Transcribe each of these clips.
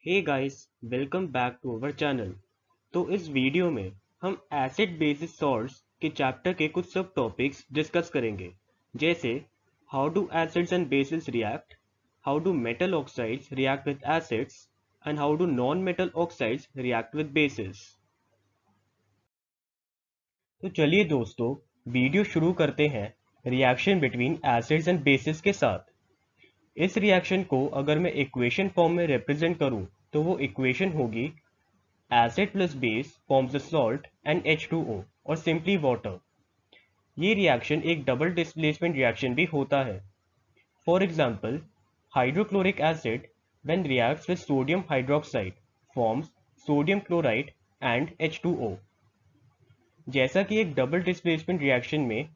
Hey guys, welcome back to our channel. तो इस video में हम एसिड बेसिस सॉल्ट्स के चैप्टर के कुछ सब टॉपिक्स डिस्कस करेंगे, जैसे how do acids and bases react, how do metal oxides react with acids and how do non metal oxides react with bases. तो चलिए दोस्तों, वीडियो शुरू करते हैं reaction between acids and bases के साथ। इस रिएक्शन को अगर मैं इक्वेशन फॉर्म में रिप्रेजेंट करूं तो वो इक्वेशन होगी acid plus base forms a salt and H2O और simply water। ये रिएक्शन एक डबल डिस्प्लेसमेंट रिएक्शन भी होता है। For example, hydrochloric acid when reacts with sodium hydroxide forms sodium chloride and H2O। जैसा कि एक डबल डिस्प्लेसमेंट रिएक्शन में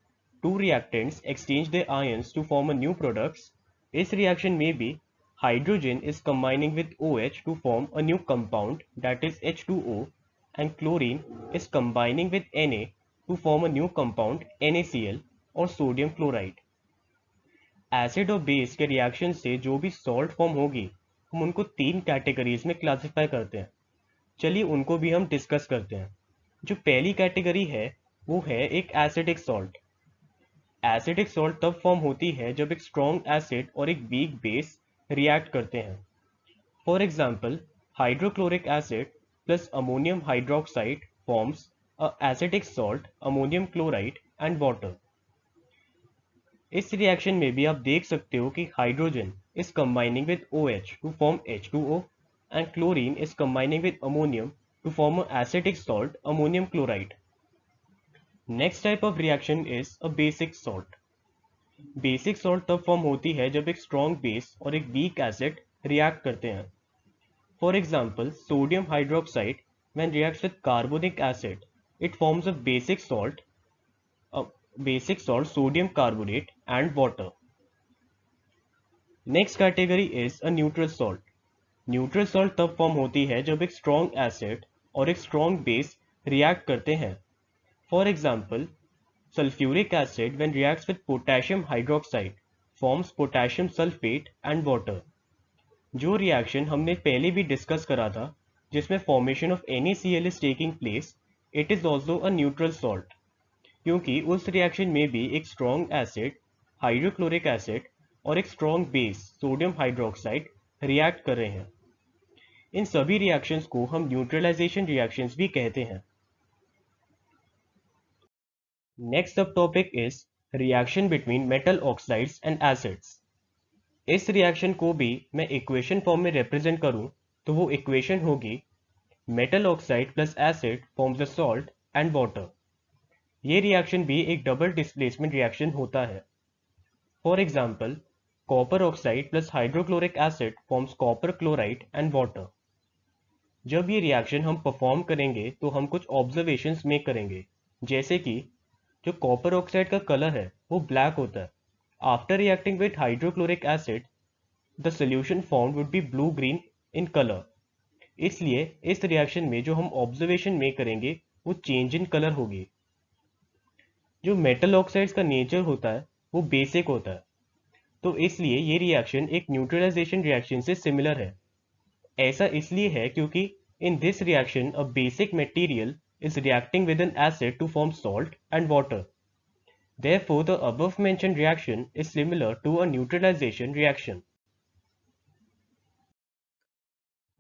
to reactants exchange their ions to form a new products, इस reaction में भी hydrogen is combining with OH to form a new compound that is H2O and chlorine is combining with Na to form a new compound NaCl और sodium chloride. Acid और base के reaction से जो भी salt form होगी, हम उनको तीन कैटेगरीज में क्लासिफाई करते हैं। चलिए उनको भी हम डिस्कस करते हैं। जो पहली कैटेगरी है वो है एक एसिडिक सॉल्ट। एसिडिक सॉल्ट तब फॉर्म होती है जब एक स्ट्रॉन्ग एसिड और एक वीक बेस रिएक्ट करते हैं। For example, hydrochloric acid plus ammonium hydroxide forms a acidic salt ammonium chloride and water. इस रिएक्शन में भी आप देख सकते हो कि hydrogen is combining with OH to form H2O and chlorine is combining with ammonium to form an acidic salt ammonium chloride. Next type of reaction is a basic salt. Basic salt तब form होती है जब एक strong base और एक weak acid react करते हैं। For example, sodium hydroxide when reacts with carbonic acid it forms a basic salt sodium carbonate and water. Next category is a neutral salt. Neutral salt तब form होती है जब एक strong acid और एक strong base react करते हैं। For example, sulphuric acid when reacts with potassium hydroxide forms potassium sulphate and water. जो रिएक्शन हमने पहले भी डिस्कस करा था, जिसमें formation of NaCl is taking place, it is also a neutral salt, क्योंकि उस रिएक्शन में भी एक स्ट्रॉन्ग एसिड हाइड्रोक्लोरिक एसिड और एक strong base sodium hydroxide react कर रहे हैं। इन सभी रिएक्शंस को हम न्यूट्रलाइजेशन रिएक्शंस भी कहते हैं। नेक्स्ट सब topic is reaction between metal oxides and acids. इस रिएक्शन को भी मैं इक्वेशन फॉर्म में रिप्रेजेंट करूं तो वो इक्वेशन होगी metal oxide plus acid forms a salt and water. ये रिएक्शन भी एक डबल डिस्प्लेसमेंट रिएक्शन होता है। For example, copper oxide plus hydrochloric acid forms copper chloride and water. जब ये रिएक्शन हम परफॉर्म करेंगे तो हम कुछ ऑब्जर्वेशंस मेक करेंगे, जैसे कि जो कॉपर ऑक्साइड का कलर है वो ब्लैक होता है। After reacting with hydrochloric acid the solution formed would be blue green in colour. इसलिए इस रिएक्शन में जो हम ऑब्जर्वेशन मेक करेंगे वो चेंज इन कलर होगी। जो मेटल ऑक्साइड्स का नेचर होता है वो बेसिक होता है, तो इसलिए ये रिएक्शन एक न्यूट्रलाइजेशन रिएक्शन से सिमिलर है। ऐसा इसलिए है क्योंकि in this reaction a basic material is reacting with an acid to form salt and water. Therefore, the above mentioned reaction is similar to a neutralization reaction.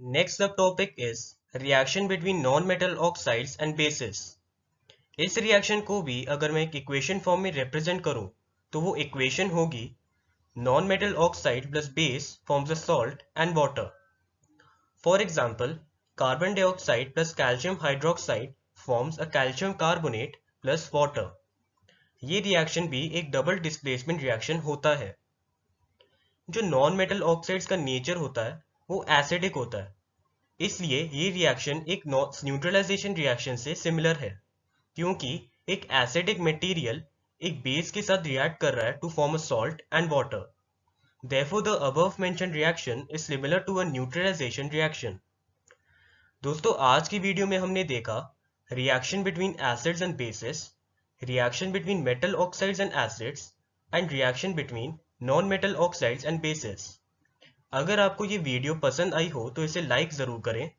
Next subtopic is reaction between non-metal oxides and bases. इस reaction को भी अगर मैं एक equation form में represent करूं तो वो इक्वेशन होगी non-metal oxide plus base forms a salt and water. For example, carbon dioxide plus calcium hydroxide forms a calcium carbonate plus water. ये रिएक्शन भी एक डबल डिस्प्लेसमेंट रिएक्शन होता है। जो नॉन मेटल ऑक्साइड्स का नेचर होता है वो एसिडिक होता है, इसलिए ये रिएक्शन एक न्यूट्रलाइजेशन रिएक्शन से सिमिलर है, क्योंकि एक एसिडिक मटेरियल एक बेस के साथ रिएक्ट कर रहा है to form a salt and water. Therefore, the above mentioned reaction is similar to a neutralization reaction. दोस्तों, आज की वीडियो में हमने देखा reaction between acids and basis, reaction between metal oxides and acids, and reaction between non metal oxides and bases. अगर आपको ये video पसंद आई हो तो इसे लाइक ज़रूर करें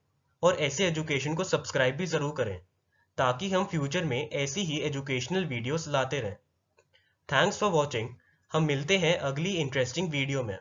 और ऐसे एजुकेशन को सब्सक्राइब भी ज़रूर करें ताकि हम फ्यूचर में ऐसी ही एजुकेशनल वीडियोस लाते रहें। Thanks for watching. हम मिलते हैं अगली इंटरेस्टिंग वीडियो में।